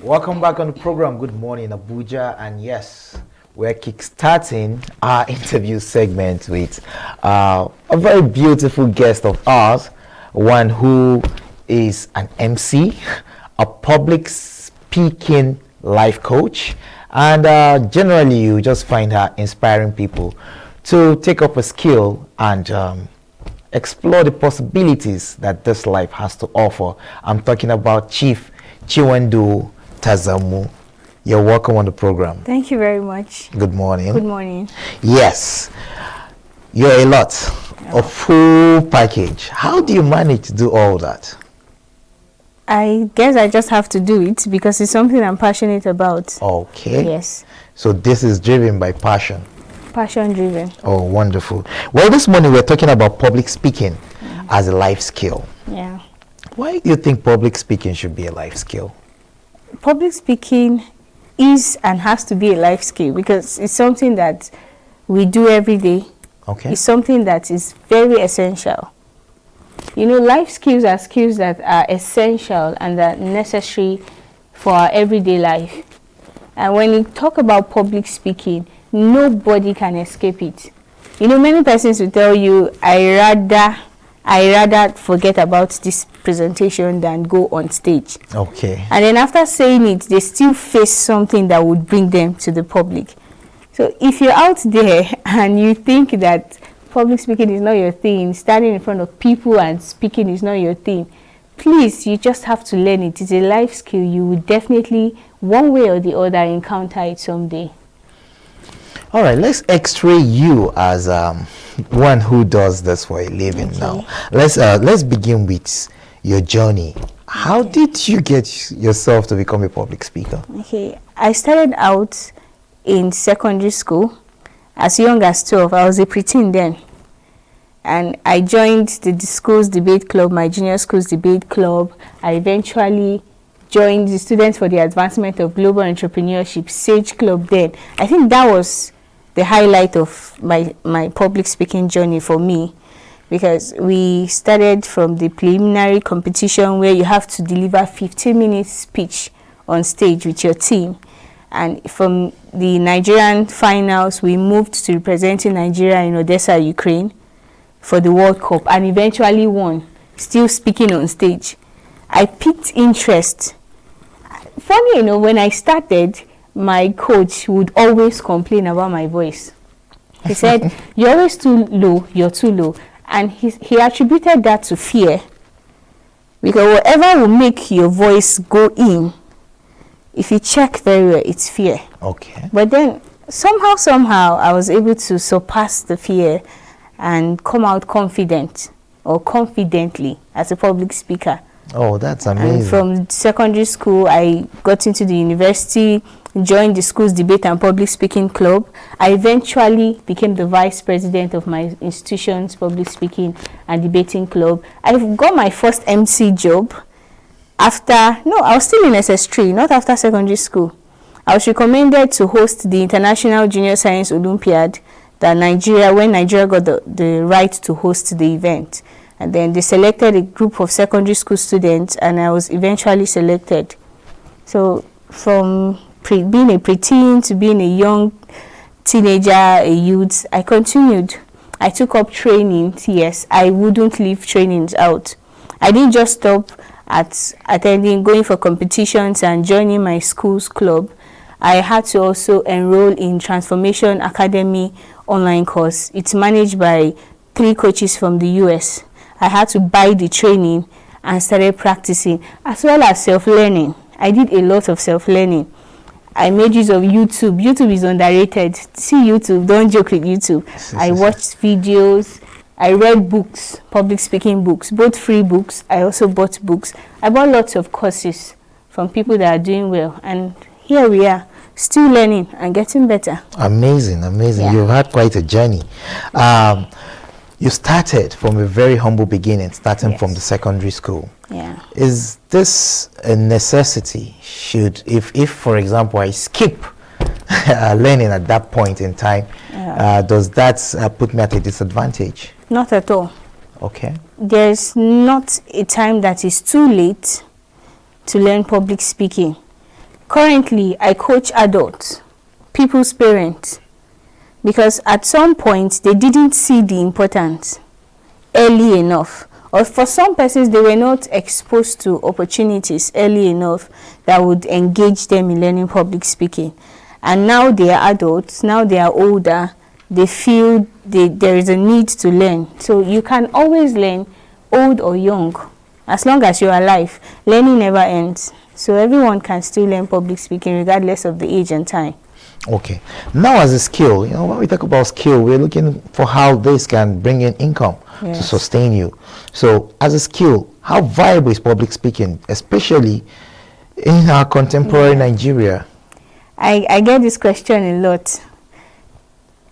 Welcome back on the program. Good morning, Abuja. And yes, we're kickstarting our interview segment with a very beautiful guest of ours, one who is an MC, a public speaking life coach, and generally you just find her inspiring people to take up a skill and explore the possibilities that this life has to offer. I'm talking about Chief Chiwendu Tazamu. You're welcome on the program. Thank you very much. Good morning. Good morning. Yes, you're a lot, a full package. How do you manage to do all that? I guess I just have to do it because it's something I'm passionate about. Okay. Yes. So this is driven by passion. Passion driven. Oh, wonderful. Well, this morning we're talking about public speaking as a life skill. Yeah. Why do you think public speaking should be a life skill? Public speaking is and has to be a life skill because it's something that we do every day. Okay. It's something that is very essential. You know, life skills are skills that are essential and are necessary for our everyday life. And when you talk about public speaking, nobody can escape it. You know, many persons will tell you, I rather forget about this presentation than go on stage. Okay. And then after saying it, they still face something that would bring them to the public. So if you're out there and you think that public speaking is not your thing, standing in front of people and speaking is not your thing, please, you just have to learn it. It's a life skill. You will definitely, one way or the other, encounter it someday. All right, let's x-ray you as one who does this for a living now. Let's begin with your journey. How did you get yourself to become a public speaker? Okay, I started out in secondary school as young as 12. I was a preteen then. And I joined the school's debate club, my junior school's debate club. I eventually joined the Students for the Advancement of Global Entrepreneurship, SAGE Club then. I think that was the highlight of my public speaking journey for me, because we started from the preliminary competition where you have to deliver 15-minute speech on stage with your team. And from the Nigerian finals, we moved to representing Nigeria in Odessa, Ukraine for the World Cup and eventually won, still speaking on stage. I picked interest. Funny, you know, when I started, my coach would always complain about my voice. He said, you're always too low, you're too low. And he attributed that to fear. Because whatever will make your voice go in, if you check very well, it's fear. Okay. But then somehow, I was able to surpass the fear and come out confident or confidently as a public speaker. Oh, that's amazing. And from secondary school, I got into the university, joined the school's debate and public speaking club. I eventually became the vice president of my institution's public speaking and debating club. I got my first MC job I was still in SS3, not after secondary school. I was recommended to host the International Junior Science Olympiad when Nigeria got the right to host the event. And then they selected a group of secondary school students, and I was eventually selected. So from being a preteen to being a young teenager, a youth, I continued. I took up training. Yes, I wouldn't leave trainings out. I didn't just stop at going for competitions and joining my school's club. I had to also enroll in Transformation Academy online course. It's managed by 3 coaches from the US. I had to buy the training and started practicing, as well as self-learning. I did a lot of self-learning. I made use of YouTube. YouTube is underrated. See YouTube, don't joke with YouTube. I watched videos. I read books, public speaking books, both free books. I also bought books. I bought lots of courses from people that are doing well. And here we are, still learning and getting better. Amazing. Yeah. You've had quite a journey. You started from a very humble beginning, starting from the secondary school. Yeah. Is this a necessity? If for example, I skip learning at that point in time, does that put me at a disadvantage? Not at all. Okay. There's not a time that is too late to learn public speaking. Currently, I coach adults, people's parents, because at some point they didn't see the importance early enough, or for some persons they were not exposed to opportunities early enough that would engage them in learning public speaking. And now they are adults, now they are older, they feel there is a need to learn. So you can always learn, old or young, as long as you're alive. Learning never ends. So everyone can still learn public speaking regardless of the age and time. Okay. Now, as a skill, when we talk about skill, we're looking for how this can bring in income to sustain you. So, as a skill, how viable is public speaking, especially in our contemporary Nigeria? I get this question a lot.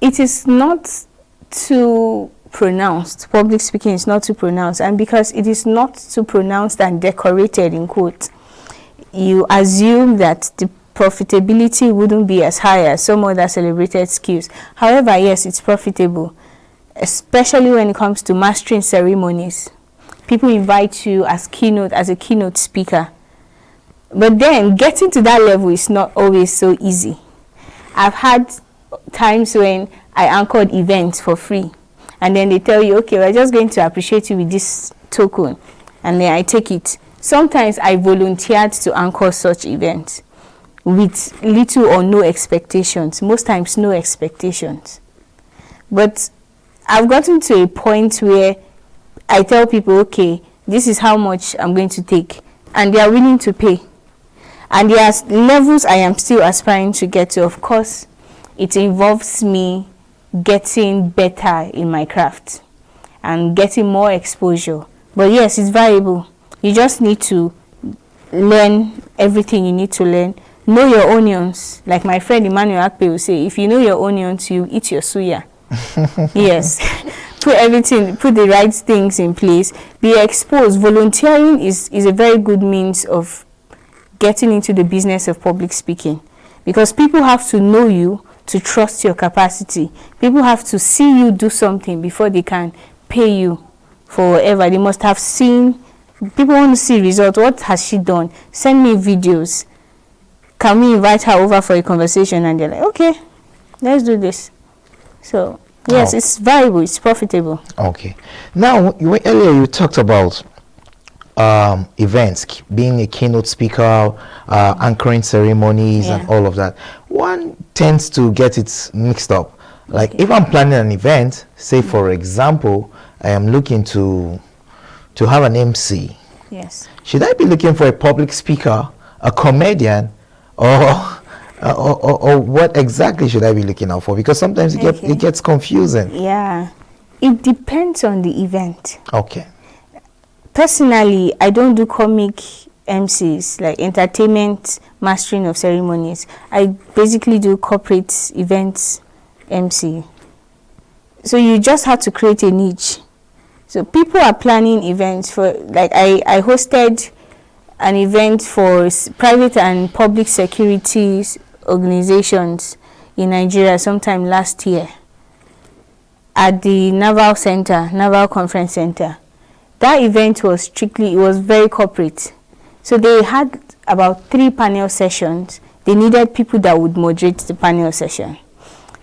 It is not too pronounced. Public speaking is not too pronounced. And because it is not too pronounced and decorated, in quote, you assume that the profitability wouldn't be as high as some other celebrated skills. However, yes, it's profitable, especially when it comes to mastering ceremonies. People invite you as a keynote speaker. But then getting to that level is not always so easy. I've had times when I anchored events for free, and then they tell you, okay, we're just going to appreciate you with this token, and then I take it. Sometimes I volunteered to anchor such events with little or no expectations, most times no expectations. But I've gotten to a point where I tell people, okay, this is how much I'm going to take, and they are willing to pay. And there are levels I am still aspiring to get to. Of course, it involves me getting better in my craft and getting more exposure. But yes, it's valuable. You just need to learn everything you need to learn. Know your onions. Like my friend Emmanuel Akpe will say, if you know your onions, you eat your suya. Yes. Put the right things in place. Be exposed. Volunteering is a very good means of getting into the business of public speaking, because people have to know you to trust your capacity. People have to see you do something before they can pay you for whatever. They must have seen. People want to see results. What has she done? Send me videos. Can we invite her over for a conversation? And they're like, okay, let's do this. So yes, it's viable, it's profitable. Okay. Now, earlier you talked about events, being a keynote speaker, anchoring ceremonies and all of that. One tends to get it mixed up. Like if I'm planning an event, say for example, I am looking to have an MC. Yes. Should I be looking for a public speaker, a comedian, or what exactly should I be looking out for? Because sometimes it gets confusing. Yeah. It depends on the event. Okay. Personally, I don't do comic MCs, like entertainment mastering of ceremonies. I basically do corporate events MC. So you just have to create a niche. So people are planning events for, like I hosted an event for private and public security organizations in Nigeria sometime last year at the Naval Conference Center. That event was it was very corporate. So they had about 3 panel sessions. They needed people that would moderate the panel session.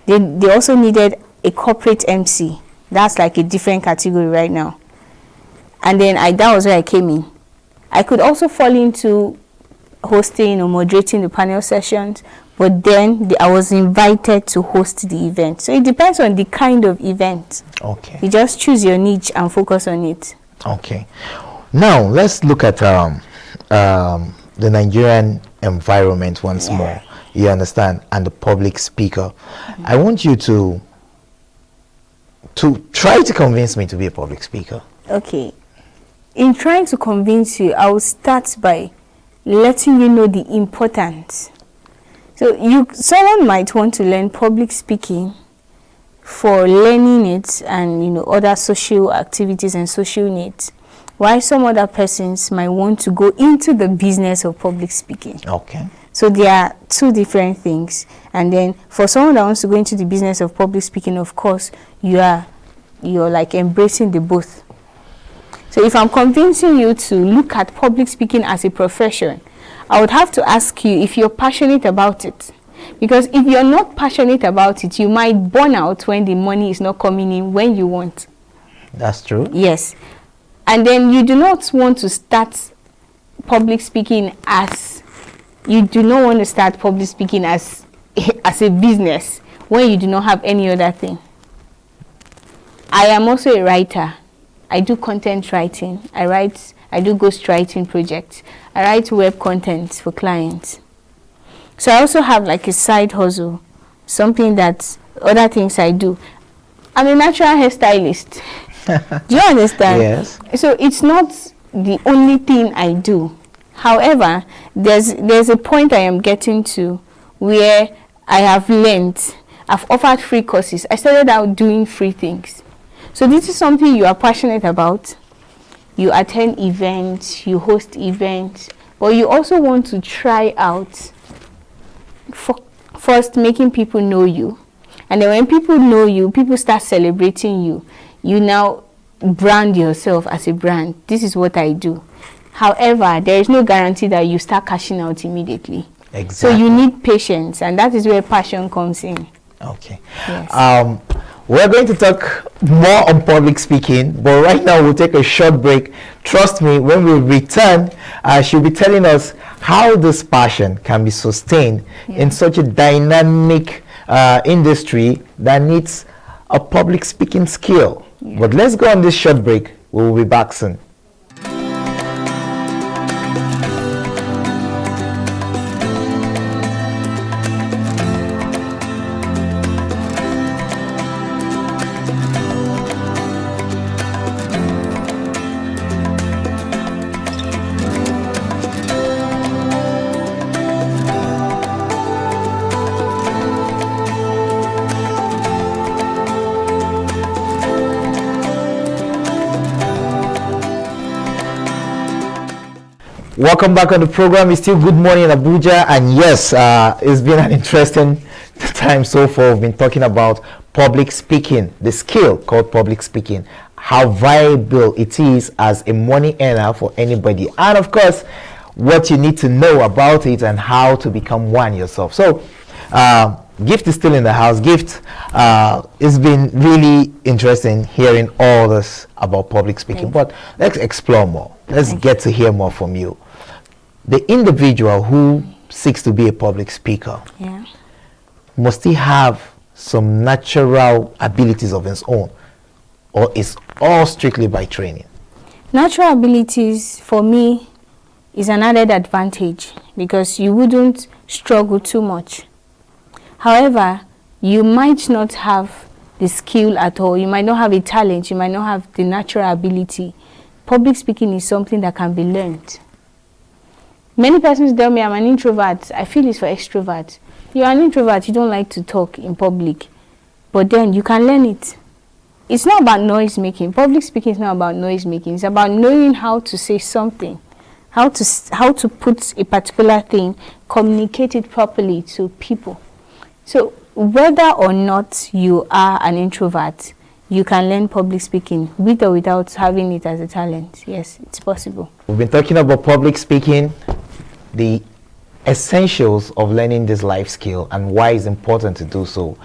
They also needed a corporate MC. That's like a different category right now. And then that was where I came in. I could also fall into hosting or moderating the panel sessions, but then I was invited to host the event. So it depends on the kind of event. Okay. You just choose your niche and focus on it. Okay. Now let's look at the Nigerian environment once more. You understand, and the public speaker. I want you to try to convince me to be a public speaker. Okay. In trying to convince you, I will start by letting you know the importance. So someone might want to learn public speaking for learning it and other social activities and social needs, while some other persons might want to go into the business of public speaking. Okay. So there are 2 different things. And then for someone that wants to go into the business of public speaking, of course, you're like embracing the both. So if I'm convincing you to look at public speaking as a profession, I would have to ask you if you're passionate about it. Because if you're not passionate about it, you might burn out when the money is not coming in when you want. That's true. Yes. And then you do not want to start public speaking as a business when you do not have any other thing. I am also a writer. I do content writing. I do ghostwriting projects. I write web content for clients. So I also have like a side hustle, something that other things I do. I'm a natural hairstylist. Do you understand? Yes. So it's not the only thing I do. However, there's a point I am getting to where I have learned. I've offered free courses. I started out doing free things. So this is something you are passionate about. You attend events, you host events, but you also want to try out first making people know you. And then when people know you, people start celebrating you. You now brand yourself as a brand. This is what I do. However, there is no guarantee that you start cashing out immediately. Exactly. So you need patience, and that is where passion comes in. Okay. Yes. We're going to talk more on public speaking, but right now we'll take a short break. Trust me, when we return, she'll be telling us how this passion can be sustained in such a dynamic industry that needs a public speaking skill. Yeah. But let's go on this short break. We'll be back soon. Welcome back on the program. It's still Good Morning Abuja, and yes, it's been an interesting time so far. We've been talking about public speaking, the skill called public speaking, how viable it is as a money earner for anybody, and of course, what you need to know about it and how to become one yourself. So, Gift is still in the house. Gift, it's been really interesting hearing all this about public speaking, but let's explore more. Let's get to hear more from you. The individual who seeks to be a public speaker, must he have some natural abilities of his own, or is all strictly by training? Natural abilities, for me, is an added advantage because you wouldn't struggle too much. However, you might not have the skill at all. You might not have a talent. You might not have the natural ability. Public speaking is something that can be learned. Many persons tell me I'm an introvert. I feel it's for extroverts. You're an introvert. You don't like to talk in public. But then you can learn it. It's not about noise making. Public speaking is not about noise making. It's about knowing how to say something. How to put a particular thing, communicate it properly to people. So whether or not you are an introvert, you can learn public speaking with or without having it as a talent. Yes, it's possible. We've been talking about public speaking, the essentials of learning this life skill and why it's important to do so.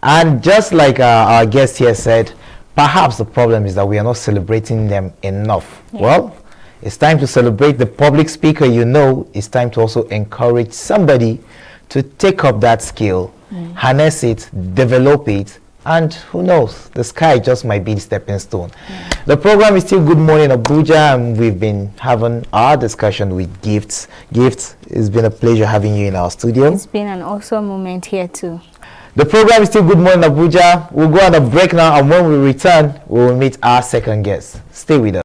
And just like our guest here said, perhaps the problem is that we are not celebrating them enough. Yeah. Well, it's time to celebrate the public speaker you know. It's time to also encourage somebody to take up that skill, harness it, develop it, and who knows, the sky just might be the stepping stone. The program is still Good Morning Abuja, and we've been having our discussion with Gifts. Gifts, it's been a pleasure having you in our studio. It's been an awesome moment here too. The program is still Good Morning Abuja. We'll go on a break now, and when we return, we will meet our second guest. Stay with us.